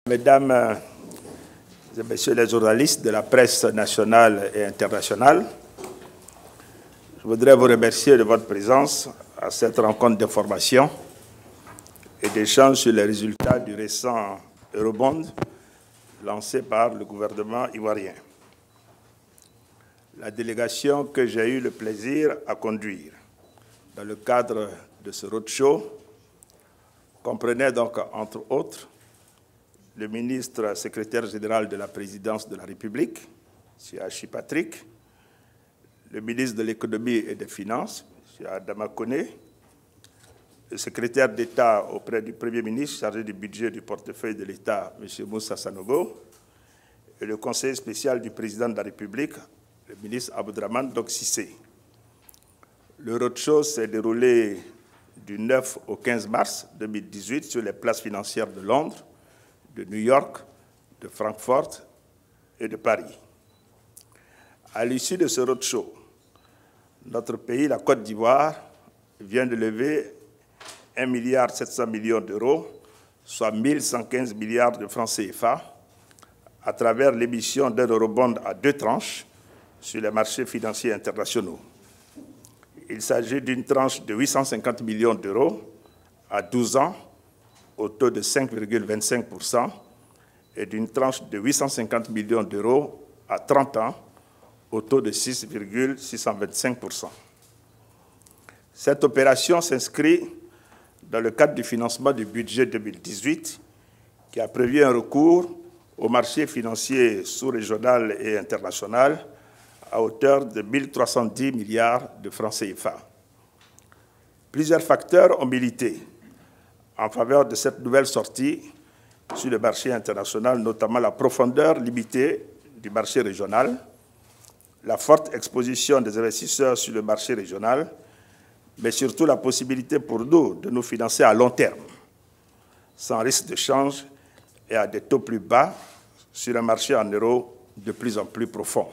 Mesdames et messieurs les journalistes de la presse nationale et internationale, je voudrais vous remercier de votre présence à cette rencontre d'information et d'échange sur les résultats du récent Eurobond lancé par le gouvernement ivoirien. La délégation que j'ai eu le plaisir à conduire dans le cadre de ce roadshow comprenait donc, entre autres, le ministre secrétaire général de la présidence de la République, M. Hachi Patrick, le ministre de l'économie et des finances, M. Adama Koné, le secrétaire d'État auprès du Premier ministre chargé du budget du portefeuille de l'État, M. Moussa Sanogo, et le conseiller spécial du président de la République, le ministre Abdrahmane Doksissé. Le roadshow s'est déroulé du 9 au 15 mars 2018 sur les places financières de Londres, de New York, de Francfort et de Paris. À l'issue de ce roadshow, notre pays, la Côte d'Ivoire, vient de lever 1,7 milliard d'euros, soit 1 115 milliards de francs CFA, à travers l'émission d'un eurobond à 2 tranches sur les marchés financiers internationaux. Il s'agit d'une tranche de 850 millions d'euros à 12 ans, au taux de 5,25%, et d'une tranche de 850 millions d'euros à 30 ans, au taux de 6,625%. Cette opération s'inscrit dans le cadre du financement du budget 2018, qui a prévu un recours au marché financier sous-régional et international à hauteur de 1 310 milliards de francs CFA. Plusieurs facteurs ont milité en faveur de cette nouvelle sortie sur le marché international, notamment la profondeur limitée du marché régional, la forte exposition des investisseurs sur le marché régional, mais surtout la possibilité pour nous de nous financer à long terme, sans risque de change et à des taux plus bas sur un marché en euros de plus en plus profond.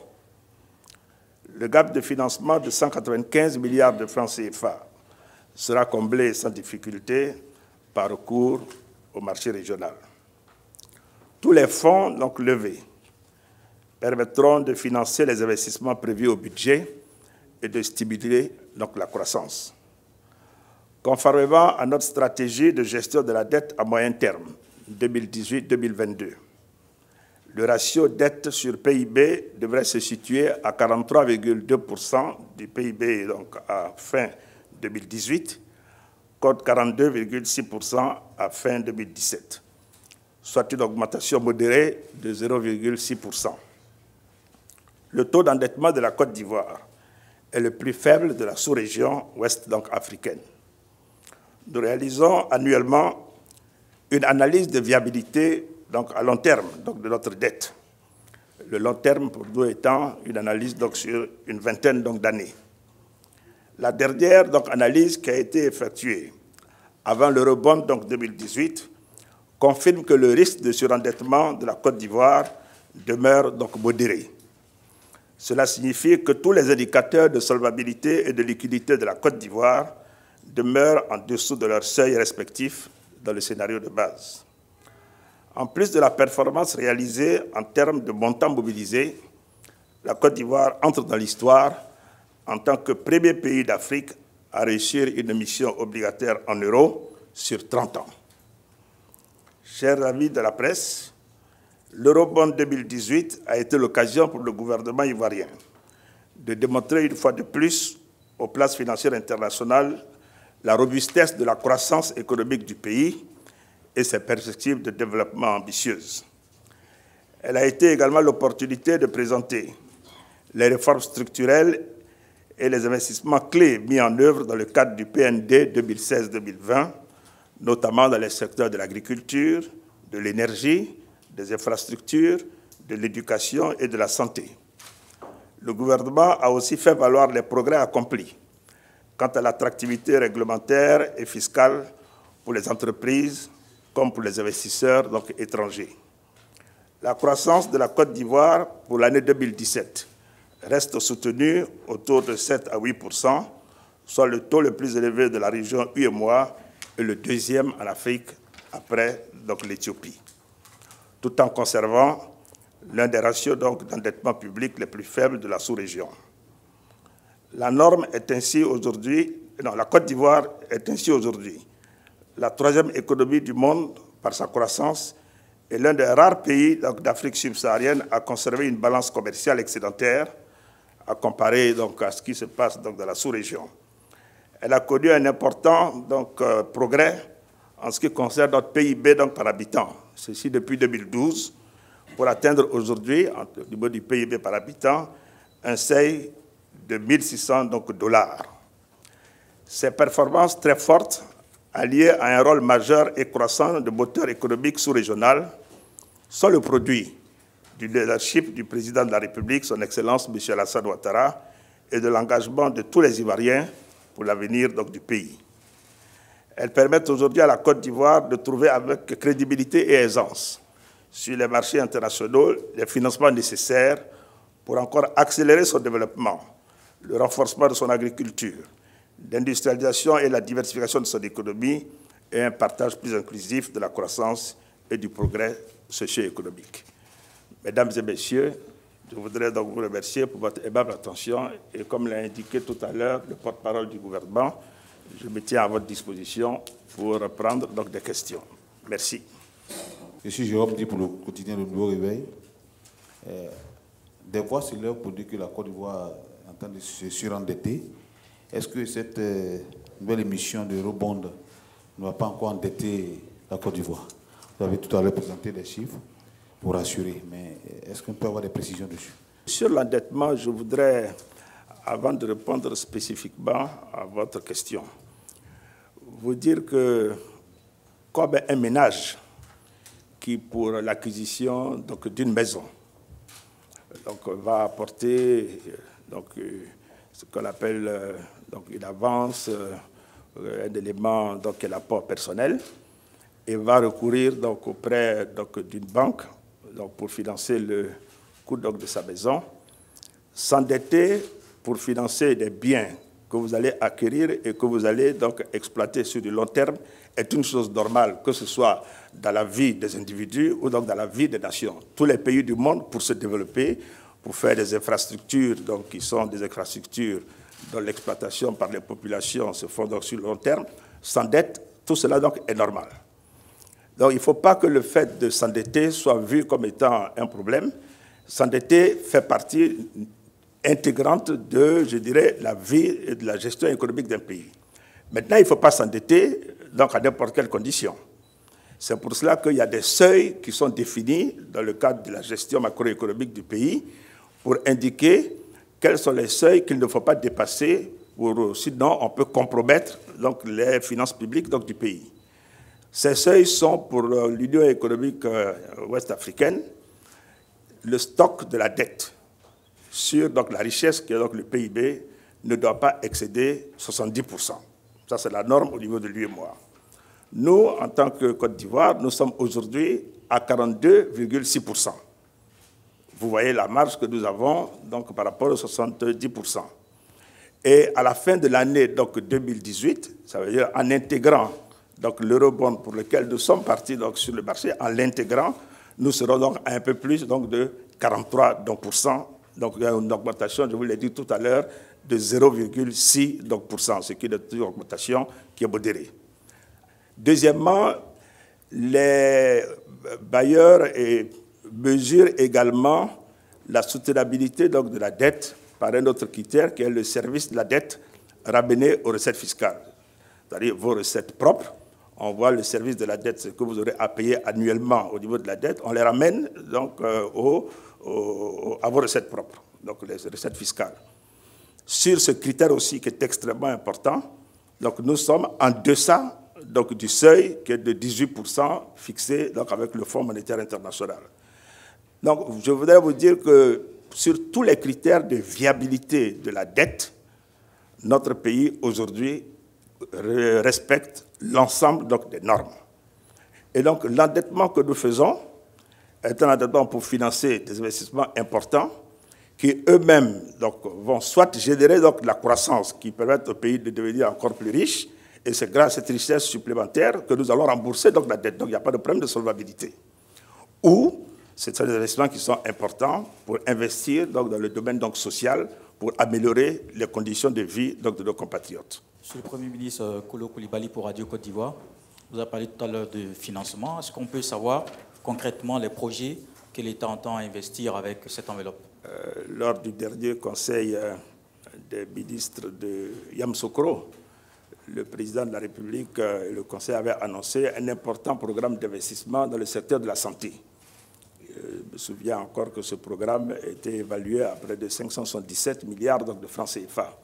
Le gap de financement de 195 milliards de francs CFA sera comblé sans difficulté par recours au marché régional. Tous les fonds donc levés permettront de financer les investissements prévus au budget et de stimuler donc la croissance. Conformément à notre stratégie de gestion de la dette à moyen terme 2018-2022, le ratio dette sur PIB devrait se situer à 43,2% du PIB donc à fin 2018, contre 42,6% à fin 2017, soit une augmentation modérée de 0,6%. Le taux d'endettement de la Côte d'Ivoire est le plus faible de la sous-région ouest donc africaine. Nous réalisons annuellement une analyse de viabilité donc à long terme donc de notre dette. Le long terme pour nous étant une analyse donc sur une vingtaine d'années. La dernière donc analyse qui a été effectuée avant l'Eurobond donc 2018 confirme que le risque de surendettement de la Côte d'Ivoire demeure donc modéré. Cela signifie que tous les indicateurs de solvabilité et de liquidité de la Côte d'Ivoire demeurent en dessous de leurs seuils respectifs dans le scénario de base. En plus de la performance réalisée en termes de montant mobilisé, la Côte d'Ivoire entre dans l'histoire en tant que premier pays d'Afrique à réussir une émission obligataire en euros sur 30 ans. Chers amis de la presse, l'Eurobond 2018 a été l'occasion pour le gouvernement ivoirien de démontrer une fois de plus aux places financières internationales la robustesse de la croissance économique du pays et ses perspectives de développement ambitieuses. Elle a été également l'opportunité de présenter les réformes structurelles et les investissements clés mis en œuvre dans le cadre du PND 2016-2020, notamment dans les secteurs de l'agriculture, de l'énergie, des infrastructures, de l'éducation et de la santé. Le gouvernement a aussi fait valoir les progrès accomplis quant à l'attractivité réglementaire et fiscale pour les entreprises comme pour les investisseurs donc étrangers. La croissance de la Côte d'Ivoire pour l'année 2017 reste soutenue autour de 7 à 8%, soit le taux le plus élevé de la région UEMOA et le deuxième en Afrique après l'Éthiopie. tout en conservant l'un des ratios d'endettement public les plus faibles de la sous-région. La norme est ainsi aujourd'hui, la Côte d'Ivoire est ainsi aujourd'hui la troisième économie du monde par sa croissance et l'un des rares pays d'Afrique subsaharienne à conserver une balance commerciale excédentaire à comparer à ce qui se passe dans la sous-région. Elle a connu un important progrès en ce qui concerne notre PIB par habitant, ceci depuis 2012, pour atteindre aujourd'hui, au niveau du PIB par habitant, un seuil de 1 600 $. Ces performances très fortes, alliées à un rôle majeur et croissant de moteur économique sous-régional, sont le produit du leadership du président de la République, son Excellence M. Alassane Ouattara, et de l'engagement de tous les Ivoiriens pour l'avenir du pays. Elles permettent aujourd'hui à la Côte d'Ivoire de trouver avec crédibilité et aisance sur les marchés internationaux les financements nécessaires pour encore accélérer son développement, le renforcement de son agriculture, l'industrialisation et la diversification de son économie et un partage plus inclusif de la croissance et du progrès socio-économique. Mesdames et messieurs, je voudrais donc vous remercier pour votre aimable attention et comme l'a indiqué tout à l'heure le porte-parole du gouvernement, je me tiens à votre disposition pour reprendre des questions. Merci. Je suis Jérôme Di pour le quotidien Le Nouveau Réveil. Des voix sur l'heure pour dire que la Côte d'Ivoire est en train de se surendetter. Est-ce que cette nouvelle émission de Eurobond ne va pas encore endetter la Côte d'Ivoire? Vous avez tout à l'heure présenté des chiffres pour rassurer, mais est-ce qu'on peut avoir des précisions dessus? Sur l'endettement, je voudrais, avant de répondre spécifiquement à votre question, vous dire que comme un ménage qui, pour l'acquisition d'une maison, va apporter ce qu'on appelle une avance, un élément qui est l'apport personnel, et va recourir auprès d'une banque pour financer le coût de sa maison, s'endetter pour financer des biens que vous allez acquérir et que vous allez exploiter sur du long terme est une chose normale, que ce soit dans la vie des individus ou dans la vie des nations. Tous les pays du monde, pour se développer, pour faire des infrastructures qui sont des infrastructures dont l'exploitation par les populations se font sur le long terme, s'endettent, tout cela est normal. Donc il ne faut pas que le fait de s'endetter soit vu comme étant un problème. S'endetter fait partie intégrante de, je dirais, la vie et de la gestion économique d'un pays. Maintenant, il ne faut pas s'endetter à n'importe quelle condition. C'est pour cela qu'il y a des seuils qui sont définis dans le cadre de la gestion macroéconomique du pays pour indiquer quels sont les seuils qu'il ne faut pas dépasser, sinon on peut compromettre les finances publiques du pays. Ces seuils sont pour l'Union économique ouest-africaine le stock de la dette sur la richesse qui est le PIB ne doit pas excéder 70%. Ça, c'est la norme au niveau de l'UEMOA. Nous, en tant que Côte d'Ivoire, nous sommes aujourd'hui à 42,6%. Vous voyez la marge que nous avons par rapport aux 70%. Et à la fin de l'année 2018, ça veut dire en intégrant l'eurobond pour lequel nous sommes partis sur le marché, en l'intégrant, nous serons à un peu plus de 43%. Donc il y a une augmentation, je vous l'ai dit tout à l'heure, de 0,6%, ce qui est une augmentation qui est modérée. Deuxièmement, les bailleurs mesurent également la soutenabilité de la dette par un autre critère qui est le service de la dette ramené aux recettes fiscales. C'est-à-dire vos recettes propres, on voit le service de la dette, ce que vous aurez à payer annuellement au niveau de la dette, on les ramène à vos recettes propres, les recettes fiscales. Sur ce critère aussi qui est extrêmement important, nous sommes en deçà du seuil qui est de 18% fixé avec le Fonds monétaire international. Donc je voudrais vous dire que sur tous les critères de viabilité de la dette, notre pays aujourd'hui respecte l'ensemble des normes. Et donc l'endettement que nous faisons est un endettement pour financer des investissements importants qui eux-mêmes vont soit générer la croissance qui permet au pays de devenir encore plus riche, et c'est grâce à cette richesse supplémentaire que nous allons rembourser la dette. Donc il n'y a pas de problème de solvabilité. ou c'est des investissements qui sont importants pour investir donc, dans le domaine donc, social, pour améliorer les conditions de vie donc, de nos compatriotes. Monsieur le Premier ministre Kolo Coulibaly pour Radio Côte d'Ivoire, vous avez parlé tout à l'heure de financement. Est-ce qu'on peut savoir concrètement les projets que l'État entend investir avec cette enveloppe? Lors du dernier conseil des ministres de Yamoussoukro, le président de la République et le conseil avaient annoncé un important programme d'investissement dans le secteur de la santé. Je me souviens encore que ce programme était évalué à près de 577 milliards de francs CFA.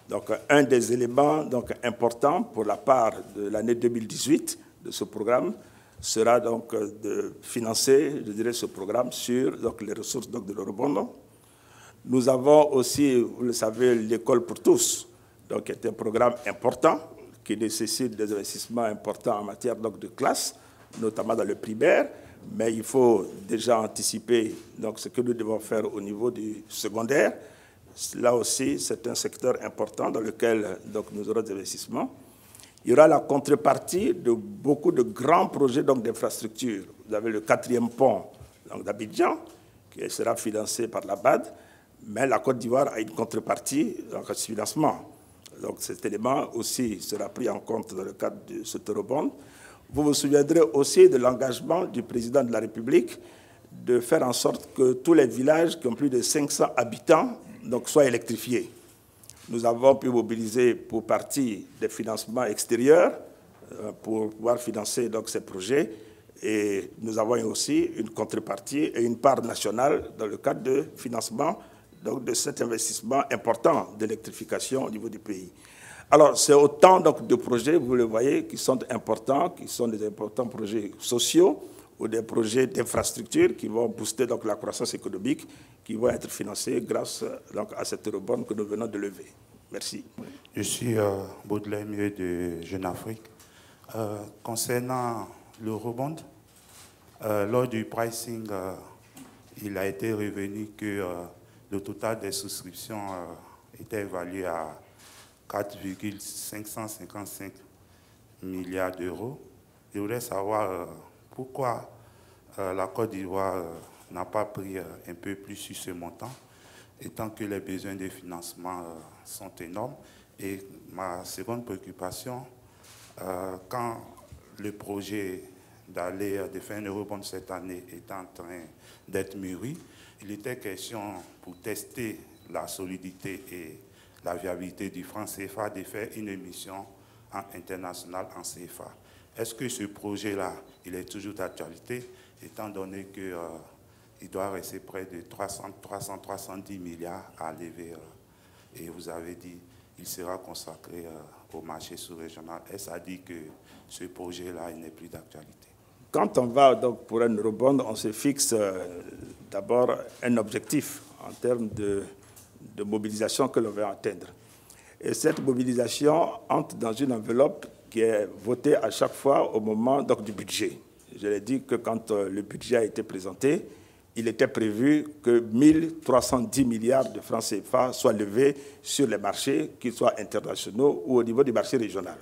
Donc, un des éléments donc, importants pour la part de l'année 2018 de ce programme sera donc de financer, je dirais, ce programme sur donc, les ressources donc, de l'eurobond. Nous avons aussi, vous le savez, l'école pour tous, donc, qui est un programme important qui nécessite des investissements importants en matière donc, de classe, notamment dans le primaire, mais il faut déjà anticiper donc, ce que nous devons faire au niveau du secondaire. Là aussi, c'est un secteur important dans lequel donc, nous aurons des investissements. Il y aura la contrepartie de beaucoup de grands projets d'infrastructures. Vous avez le 4e pont d'Abidjan, qui sera financé par la BAD, mais la Côte d'Ivoire a une contrepartie dans ce financement. Donc cet élément aussi sera pris en compte dans le cadre de ce eurobond. Vous vous souviendrez aussi de l'engagement du président de la République de faire en sorte que tous les villages qui ont plus de 500 habitants donc, soient électrifiés. Nous avons pu mobiliser pour partie des financements extérieurs pour pouvoir financer donc, ces projets. Et nous avons aussi une contrepartie et une part nationale dans le cadre de financement donc, de cet investissement important d'électrification au niveau du pays. Alors, c'est autant donc, de projets, vous le voyez, qui sont importants, qui sont des importants projets sociaux ou des projets d'infrastructure qui vont booster donc, la croissance économique, qui vont être financés grâce donc, à cette eurobond que nous venons de lever. Merci. Je suis Baudelaire Mieux de Jeune Afrique. Concernant l'eurobond, lors du pricing, il a été revenu que le total des souscriptions était évalué à 4,555 milliards d'euros. Je voudrais savoir pourquoi la Côte d'Ivoire n'a pas pris un peu plus sur ce montant, étant que les besoins de financement sont énormes. Et ma seconde préoccupation, quand le projet de faire un eurobond cette année est en train d'être mûri, il était question, pour tester la solidité et la viabilité du franc CFA, de faire une émission internationale en CFA. Est-ce que ce projet-là, il est toujours d'actualité, étant donné qu'il doit rester près de 300-310 milliards à lever, et vous avez dit qu'il sera consacré au marché sous-régional. Est-ce à dire que ce projet-là, il n'est plus d'actualité? Quand on va donc pour un eurobond, on se fixe d'abord un objectif en termes de mobilisation que l'on veut atteindre. Et cette mobilisation entre dans une enveloppe qui est votée à chaque fois au moment donc, du budget. Je l'ai dit que quand le budget a été présenté, il était prévu que 1310 milliards de francs CFA soient levés sur les marchés, qu'ils soient internationaux ou au niveau du marché régional.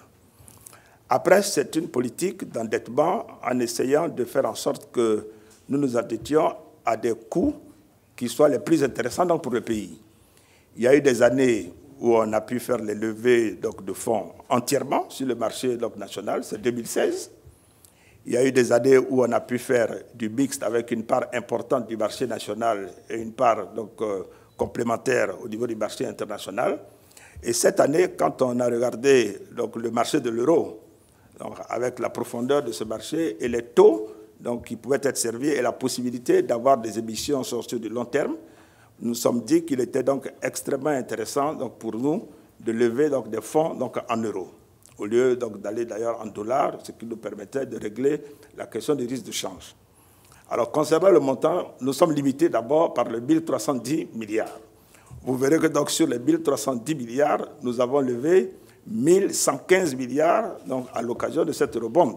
Après, c'est une politique d'endettement en essayant de faire en sorte que nous nous endettions à des coûts qui soient les plus intéressants donc, pour le pays. Il y a eu des années où on a pu faire les levées donc, de fonds entièrement sur le marché donc, national, c'est 2016. Il y a eu des années où on a pu faire du mixte avec une part importante du marché national et une part donc, complémentaire au niveau du marché international. Et cette année, quand on a regardé donc, le marché de l'euro, avec la profondeur de ce marché et les taux donc, qui pouvaient être servis et la possibilité d'avoir des émissions sur du long terme, nous nous sommes dit qu'il était donc extrêmement intéressant donc, pour nous de lever donc, des fonds donc, en euros, au lieu d'aller d'ailleurs en dollars, ce qui nous permettait de régler la question des risques de change. Alors, concernant le montant, nous sommes limités d'abord par le 1310 milliards. Vous verrez que donc, sur les 1310 milliards, nous avons levé 1115 milliards donc, à l'occasion de cette eurobond.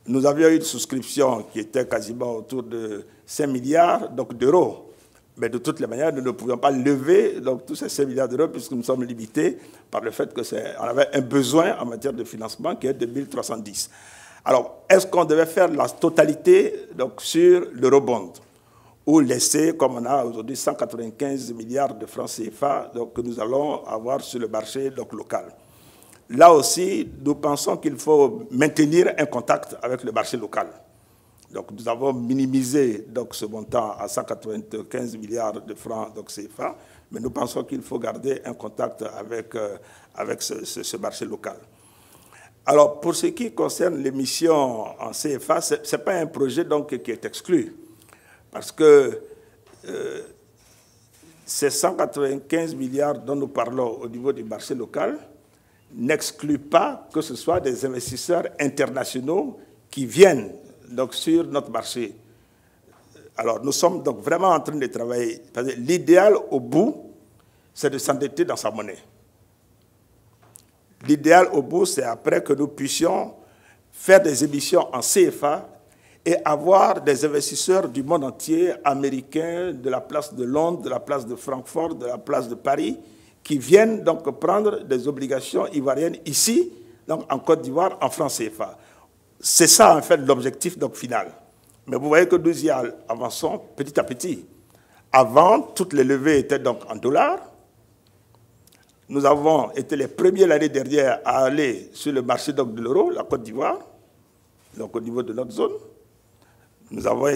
Nous avions eu une souscription qui était quasiment autour de 5 milliards d'euros. Mais de toutes les manières, nous ne pouvions pas lever donc, tous ces 5 milliards d'euros puisque nous sommes limités par le fait qu'on avait un besoin en matière de financement qui est de 1310. Alors, est-ce qu'on devait faire la totalité donc, sur l'eurobond ou laisser, comme on a aujourd'hui 195 milliards de francs CFA donc, que nous allons avoir sur le marché donc, local. Là aussi, nous pensons qu'il faut maintenir un contact avec le marché local. Donc, nous avons minimisé donc, ce montant à 195 milliards de francs donc, CFA, mais nous pensons qu'il faut garder un contact avec ce marché local. Alors, pour ce qui concerne l'émission en CFA, ce n'est pas un projet donc, qui est exclu, parce que ces 195 milliards dont nous parlons au niveau du marché local n'excluent pas que ce soit des investisseurs internationaux qui viennent donc, sur notre marché. Alors, nous sommes donc vraiment en train de travailler. L'idéal, au bout, c'est de s'endetter dans sa monnaie. L'idéal, au bout, c'est après que nous puissions faire des émissions en CFA et avoir des investisseurs du monde entier, américains, de la place de Londres, de la place de Francfort, de la place de Paris, qui viennent donc prendre des obligations ivoiriennes ici, donc en Côte d'Ivoire, en francs CFA. C'est ça, en fait, l'objectif donc, final. Mais vous voyez que nous y avançons petit à petit. Avant, toutes les levées étaient donc en dollars. Nous avons été les premiers l'année dernière à aller sur le marché donc, de l'euro, la Côte d'Ivoire, donc au niveau de notre zone. Nous avons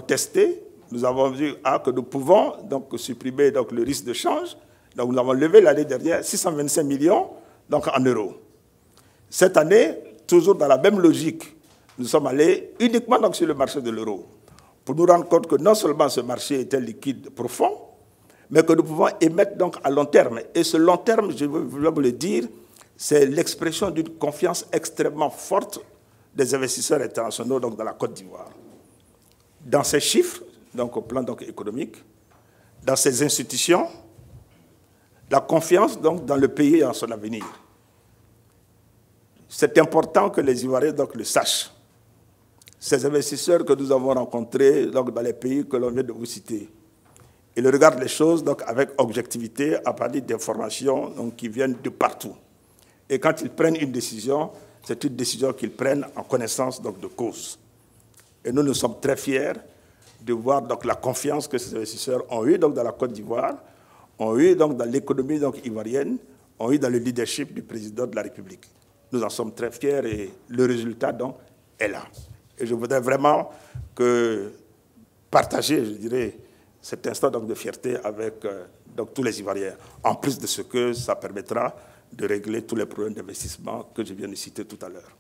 testé, nous avons vu que nous pouvons donc, supprimer donc, le risque de change. Donc nous avons levé l'année dernière 625 millions donc, en euros. Cette année, toujours dans la même logique, nous sommes allés uniquement donc, sur le marché de l'euro pour nous rendre compte que non seulement ce marché était liquide profond, mais que nous pouvons émettre donc, à long terme. Et ce long terme, je veux vous le dire, c'est l'expression d'une confiance extrêmement forte des investisseurs internationaux donc, dans la Côte d'Ivoire. Dans ces chiffres, donc, au plan donc, économique, dans ces institutions, la confiance donc, dans le pays et en son avenir. C'est important que les Ivoiriens donc, le sachent. Ces investisseurs que nous avons rencontrés donc, dans les pays que l'on vient de vous citer, ils regardent les choses donc, avec objectivité à partir d'informations qui viennent de partout. Et quand ils prennent une décision, c'est une décision qu'ils prennent en connaissance donc, de cause. Et nous sommes très fiers de voir donc, la confiance que ces investisseurs ont eue donc, dans la Côte d'Ivoire, ont eu donc, dans l'économie donc, ivoirienne, ont eu dans le leadership du président de la République. Nous en sommes très fiers et le résultat donc, est là. Et je voudrais vraiment partager, je dirais, cet instant donc, de fierté avec donc, tous les Ivoiriens, en plus de ce que ça permettra de régler tous les problèmes d'investissement que je viens de citer tout à l'heure.